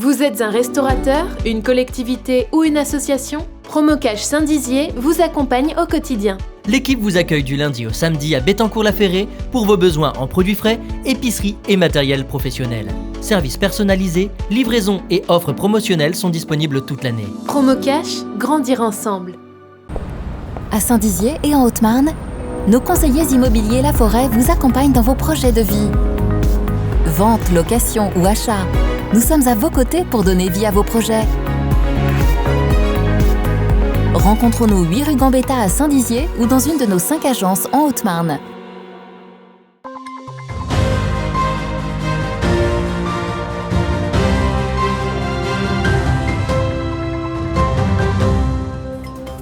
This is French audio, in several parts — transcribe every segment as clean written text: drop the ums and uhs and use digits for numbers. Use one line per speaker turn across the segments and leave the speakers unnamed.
Vous êtes un restaurateur, une collectivité ou une association ? Promocash Saint-Dizier vous accompagne au quotidien.
L'équipe vous accueille du lundi au samedi à Bettencourt-la-Ferrée pour vos besoins en produits frais, épicerie et matériel professionnel. Services personnalisés, livraison et offres promotionnelles sont disponibles toute l'année.
Promocash, grandir ensemble.
À Saint-Dizier et en Haute-Marne, nos conseillers immobiliers La Forêt vous accompagnent dans vos projets de vie. Vente, location ou achat, nous sommes à vos côtés pour donner vie à vos projets. Rencontrons-nous 8 rue Gambetta à Saint-Dizier ou dans une de nos 5 agences en Haute-Marne.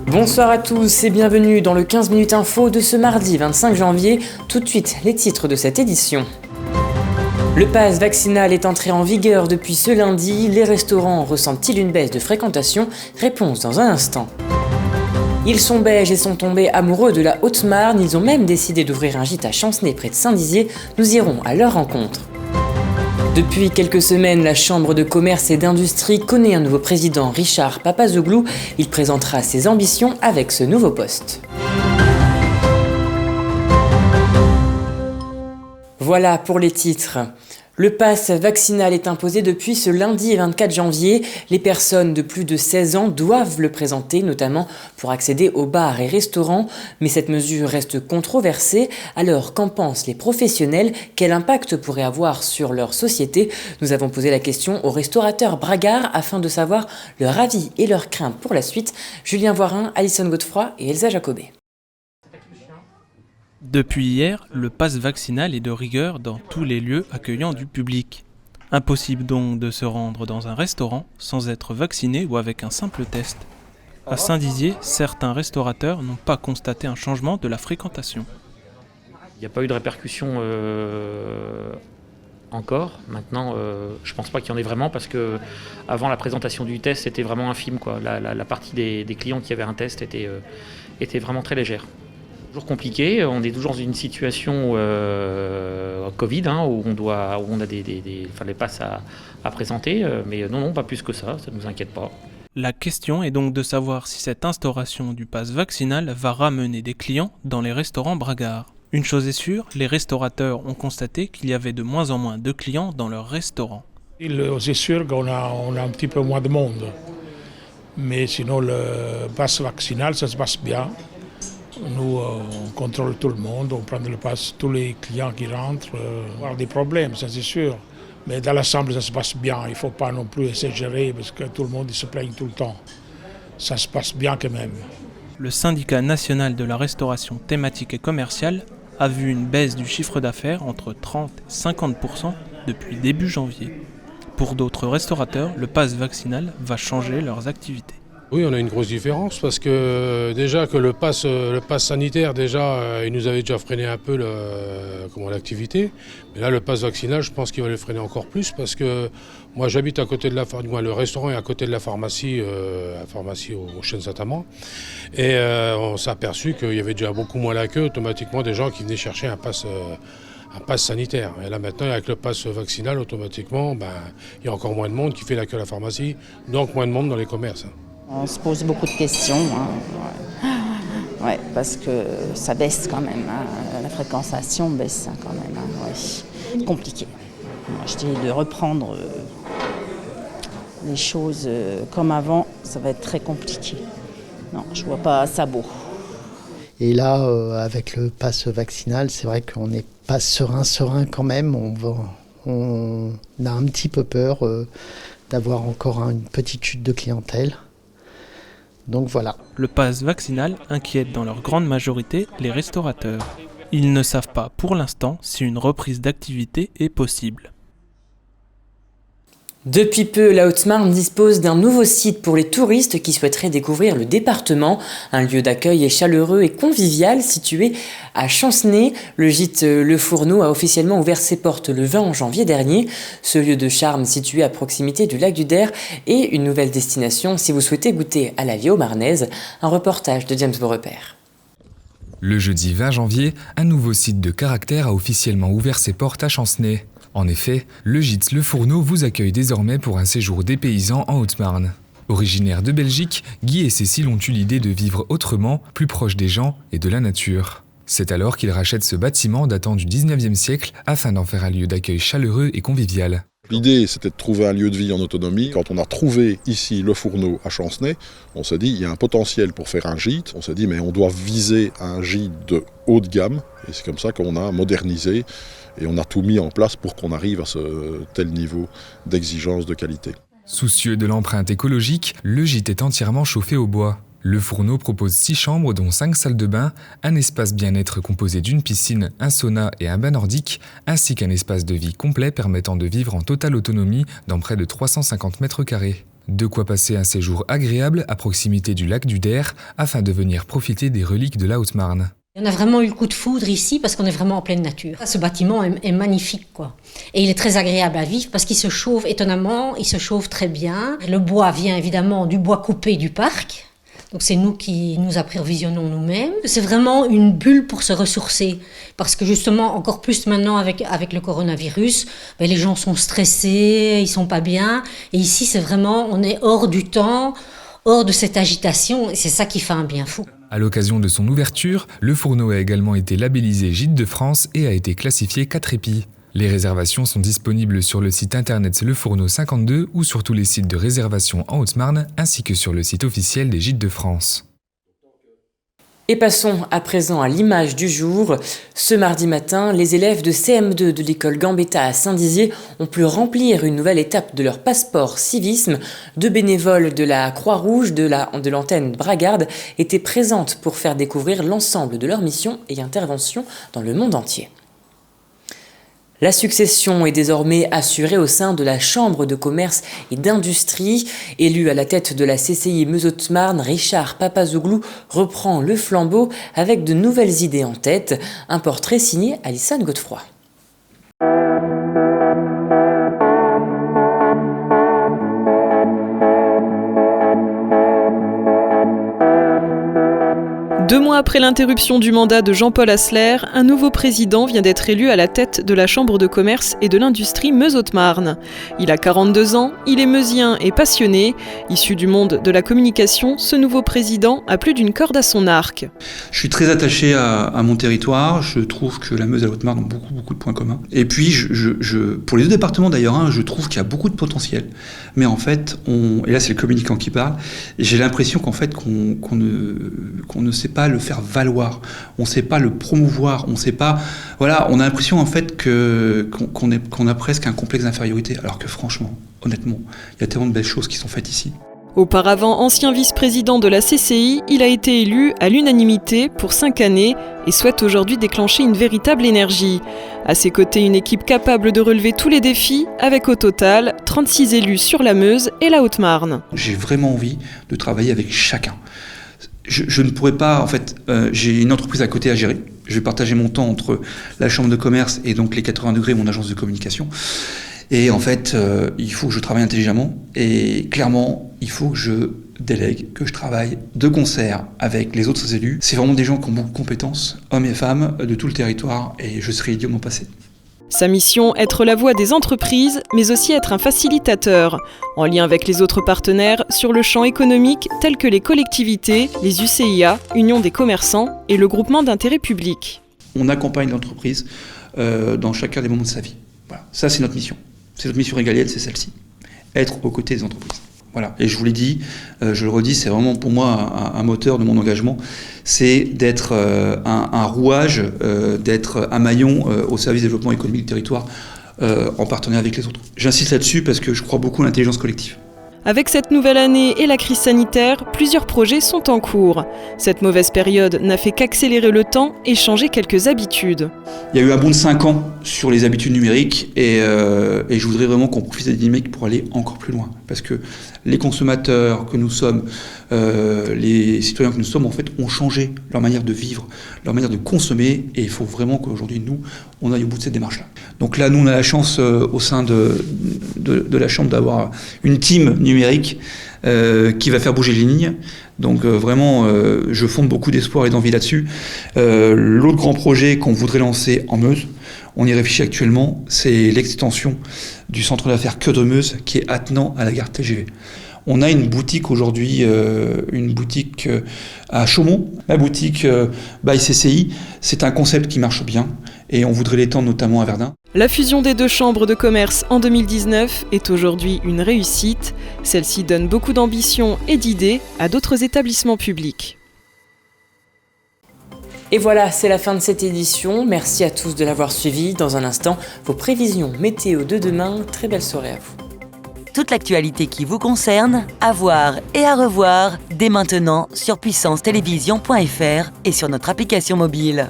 Bonsoir à tous et bienvenue dans le 15 minutes info de ce mardi 25 janvier. Tout de suite, les titres de cette édition. Le pass vaccinal est entré en vigueur depuis ce lundi. Les restaurants ressentent-ils une baisse de fréquentation ? Réponse dans un instant. Ils sont belges et sont tombés amoureux de la Haute-Marne. Ils ont même décidé d'ouvrir un gîte à Chancenay près de Saint-Dizier. Nous irons à leur rencontre. Depuis quelques semaines, la Chambre de commerce et d'industrie connaît un nouveau président, Richard Papazoglou. Il présentera ses ambitions avec ce nouveau poste. Voilà pour les titres. Le pass vaccinal est imposé depuis ce lundi 24 janvier. Les personnes de plus de 16 ans doivent le présenter, notamment pour accéder aux bars et restaurants. Mais cette mesure reste controversée. Alors, qu'en pensent les professionnels ? Quel impact pourrait avoir sur leur société ? Nous avons posé la question aux restaurateurs bragards afin de savoir leur avis et leurs craintes pour la suite. Julien Voirin, Alison Godefroy et Elsa Jacobet.
Depuis hier, le pass vaccinal est de rigueur dans tous les lieux accueillant du public. Impossible donc de se rendre dans un restaurant sans être vacciné ou avec un simple test. À Saint-Dizier, certains restaurateurs n'ont pas constaté un changement de la fréquentation.
Il n'y a pas eu de répercussions encore. Maintenant, je ne pense pas qu'il y en ait vraiment parce que avant la présentation du test, c'était vraiment infime, quoi. La partie des clients qui avaient un test était vraiment très légère. Toujours compliqué, on est toujours dans une situation Covid où on a les passes à présenter, mais non, pas plus que ça ne nous inquiète pas.
La question est donc de savoir si cette instauration du pass vaccinal va ramener des clients dans les restaurants bragards. Une chose est sûre, les restaurateurs ont constaté qu'il y avait de moins en moins de clients dans leurs restaurants.
C'est sûr qu'on a un petit peu moins de monde, mais sinon le pass vaccinal, ça se passe bien. Nous, on contrôle tout le monde, on prend le pass, tous les clients qui rentrent, avoir des problèmes, ça c'est sûr. Mais dans l'ensemble, ça se passe bien. Il ne faut pas non plus exagérer parce que tout le monde se plaigne tout le temps. Ça se passe bien quand même.
Le syndicat national de la restauration thématique et commerciale a vu une baisse du chiffre d'affaires entre 30 et 50% depuis début janvier. Pour d'autres restaurateurs, le pass vaccinal va changer leurs activités.
Oui, on a une grosse différence parce que déjà que le pass sanitaire, il nous avait déjà freiné un peu l'activité. Mais là, le pass vaccinal, je pense qu'il va le freiner encore plus parce que moi, j'habite à côté de le restaurant est à côté de la pharmacie au Chêne Saint-Amand. Et on s'est aperçu qu'il y avait déjà beaucoup moins la queue automatiquement des gens qui venaient chercher un pass sanitaire. Et là maintenant, avec le pass vaccinal, automatiquement, il y a encore moins de monde qui fait la queue à la pharmacie, donc moins de monde dans les commerces.
On se pose beaucoup de questions, Ouais, parce que ça baisse quand même, la fréquentation baisse quand même, ouais. Compliqué. Moi, je dis de reprendre les choses comme avant, ça va être très compliqué. Non, je vois pas ça beau.
Et là, avec le pass vaccinal, c'est vrai qu'on n'est pas serein quand même. On a un petit peu peur d'avoir encore une petite chute de clientèle. Donc voilà.
Le pass vaccinal inquiète dans leur grande majorité les restaurateurs. Ils ne savent pas pour l'instant si une reprise d'activité est possible.
Depuis peu, la Haute-Marne dispose d'un nouveau site pour les touristes qui souhaiteraient découvrir le département. Un lieu d'accueil et chaleureux et convivial situé à Chancenay. Le gîte Le Fourneau a officiellement ouvert ses portes le 20 janvier dernier. Ce lieu de charme situé à proximité du lac du Der est une nouvelle destination si vous souhaitez goûter à la vie haut-marnaise. Un reportage de James Beaurepaire.
Le jeudi 20 janvier, un nouveau site de caractère a officiellement ouvert ses portes à Chancenay. En effet, le gîte Le Fourneau vous accueille désormais pour un séjour dépaysant en Haute-Marne. Originaires de Belgique, Guy et Cécile ont eu l'idée de vivre autrement, plus proche des gens et de la nature. C'est alors qu'ils rachètent ce bâtiment datant du 19e siècle afin d'en faire un lieu d'accueil chaleureux et convivial.
L'idée, c'était de trouver un lieu de vie en autonomie. Quand on a trouvé ici Le Fourneau à Chancenay, on s'est dit il y a un potentiel pour faire un gîte. On s'est dit mais on doit viser un gîte de haut de gamme. Et c'est comme ça qu'on a modernisé et on a tout mis en place pour qu'on arrive à ce tel niveau d'exigence de qualité.
Soucieux de l'empreinte écologique, le gîte est entièrement chauffé au bois. Le Fourneau propose 6 chambres dont 5 salles de bain, un espace bien-être composé d'une piscine, un sauna et un bain nordique, ainsi qu'un espace de vie complet permettant de vivre en totale autonomie dans près de 350 mètres carrés. De quoi passer un séjour agréable à proximité du lac du Der afin de venir profiter des reliques de la Haute-Marne.
On a vraiment eu le coup de foudre ici parce qu'on est vraiment en pleine nature. Ce bâtiment est magnifique, quoi. Et il est très agréable à vivre parce qu'il se chauffe étonnamment, il se chauffe très bien. Le bois vient évidemment du bois coupé du parc. Donc c'est nous qui nous approvisionnons nous-mêmes. C'est vraiment une bulle pour se ressourcer. Parce que justement, encore plus maintenant avec le coronavirus, les gens sont stressés, ils sont pas bien. Et ici, c'est vraiment, on est hors du temps, hors de cette agitation. Et c'est ça qui fait un bien fou.
À l'occasion de son ouverture, Le Fourneau a également été labellisé Gîte de France et a été classifié 4 épis. Les réservations sont disponibles sur le site internet Le Fourneau 52 ou sur tous les sites de réservation en Haute-Marne ainsi que sur le site officiel des Gîtes de France.
Et passons à présent à l'image du jour. Ce mardi matin, les élèves de CM2 de l'école Gambetta à Saint-Dizier ont pu remplir une nouvelle étape de leur passeport civisme. 2 bénévoles de la Croix-Rouge de l'antenne Bragarde étaient présentes pour faire découvrir l'ensemble de leurs missions et interventions dans le monde entier. La succession est désormais assurée au sein de la Chambre de commerce et d'industrie. Élu à la tête de la CCI Meuse-Haute-Marne, Richard Papazoglou reprend le flambeau avec de nouvelles idées en tête. Un portrait signé Alison Godefroy.
Deux mois après l'interruption du mandat de Jean-Paul Hassler, un nouveau président vient d'être élu à la tête de la Chambre de commerce et de l'industrie Meuse-Haute-Marne. Il a 42 ans, il est meusien et passionné. Issu du monde de la communication, ce nouveau président a plus d'une corde à son arc.
Je suis très attaché à mon territoire, je trouve que la Meuse et la Haute-Marne ont beaucoup de points communs. Et puis, pour les deux départements d'ailleurs, je trouve qu'il y a beaucoup de potentiel. Mais en fait, et là c'est le communicant qui parle, j'ai l'impression qu'en fait qu'on ne sait pas le faire valoir, on ne sait pas le promouvoir, on ne sait pas, voilà, on a l'impression en fait qu'on a presque un complexe d'infériorité, alors que franchement, honnêtement, il y a tellement de belles choses qui sont faites ici.
Auparavant ancien vice-président de la CCI, il a été élu à l'unanimité pour 5 années et souhaite aujourd'hui déclencher une véritable énergie. À ses côtés, une équipe capable de relever tous les défis, avec au total 36 élus sur la Meuse et la Haute-Marne.
J'ai vraiment envie de travailler avec chacun. Je ne pourrais pas, en fait, j'ai une entreprise à côté à gérer. Je vais partager mon temps entre la chambre de commerce et donc les 80 degrés, mon agence de communication. Et en fait, il faut que je travaille intelligemment. Et clairement, il faut que je délègue, que je travaille de concert avec les autres élus. C'est vraiment des gens qui ont beaucoup de compétences, hommes et femmes, de tout le territoire. Et je serai idiot de m'en passer.
Sa mission, être la voix des entreprises, mais aussi être un facilitateur, en lien avec les autres partenaires sur le champ économique tels que les collectivités, les UCIA, Union des commerçants et le groupement d'intérêt public.
On accompagne l'entreprise dans chacun des moments de sa vie. Voilà. Ça, c'est notre mission. C'est notre mission régalienne, c'est celle-ci. Être aux côtés des entreprises. Voilà. Et je vous l'ai dit, je le redis, c'est vraiment pour moi un moteur de mon engagement. C'est d'être un rouage, d'être un maillon au service du développement économique du territoire en partenariat avec les autres. J'insiste là-dessus parce que je crois beaucoup à l'intelligence collective.
Avec cette nouvelle année et la crise sanitaire, plusieurs projets sont en cours. Cette mauvaise période n'a fait qu'accélérer le temps et changer quelques habitudes.
Il y a eu un bond de 5 ans sur les habitudes numériques et je voudrais vraiment qu'on profite des dynamiques pour aller encore plus loin. Parce que les consommateurs que nous sommes, les citoyens que nous sommes, en fait, ont changé leur manière de vivre, leur manière de consommer et il faut vraiment qu'aujourd'hui, nous, on aille au bout de cette démarche-là. Donc là, nous, on a la chance au sein de la Chambre d'avoir une team numérique numérique qui va faire bouger les lignes. Donc vraiment, je fonde beaucoup d'espoir et d'envie là-dessus. L'autre grand projet qu'on voudrait lancer en Meuse, on y réfléchit actuellement, c'est l'extension du centre d'affaires Cœur de Meuse qui est attenant à la gare TGV. On a une boutique aujourd'hui, à Chaumont, la boutique by CCI. C'est un concept qui marche bien et on voudrait l'étendre notamment à Verdun.
La fusion des 2 chambres de commerce en 2019 est aujourd'hui une réussite. Celle-ci donne beaucoup d'ambition et d'idées à d'autres établissements publics.
Et voilà, c'est la fin de cette édition. Merci à tous de l'avoir suivi. Dans un instant, vos prévisions météo de demain. Très belle soirée à vous.
Toute l'actualité qui vous concerne, à voir et à revoir dès maintenant sur puissancetélévision.fr et sur notre application mobile.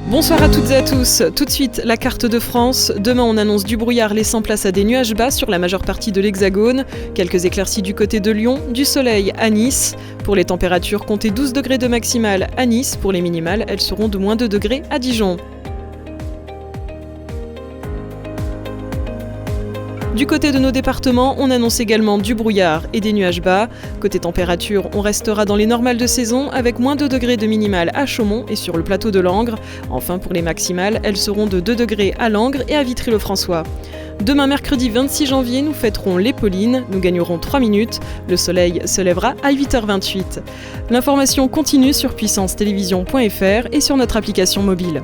Bonsoir à toutes et à tous. Tout de suite, la carte de France. Demain, on annonce du brouillard laissant place à des nuages bas sur la majeure partie de l'Hexagone. Quelques éclaircies du côté de Lyon, du soleil à Nice. Pour les températures, comptez 12 degrés de maximale à Nice. Pour les minimales, elles seront de moins 2 degrés à Dijon. Du côté de nos départements, on annonce également du brouillard et des nuages bas. Côté température, on restera dans les normales de saison avec moins 2 degrés de minimale à Chaumont et sur le plateau de Langres. Enfin, pour les maximales, elles seront de 2 degrés à Langres et à Vitry-le-François. Demain, mercredi 26 janvier, nous fêterons les Paulines. Nous gagnerons 3 minutes. Le soleil se lèvera à 8h28. L'information continue sur puissancetélévision.fr et sur notre application mobile.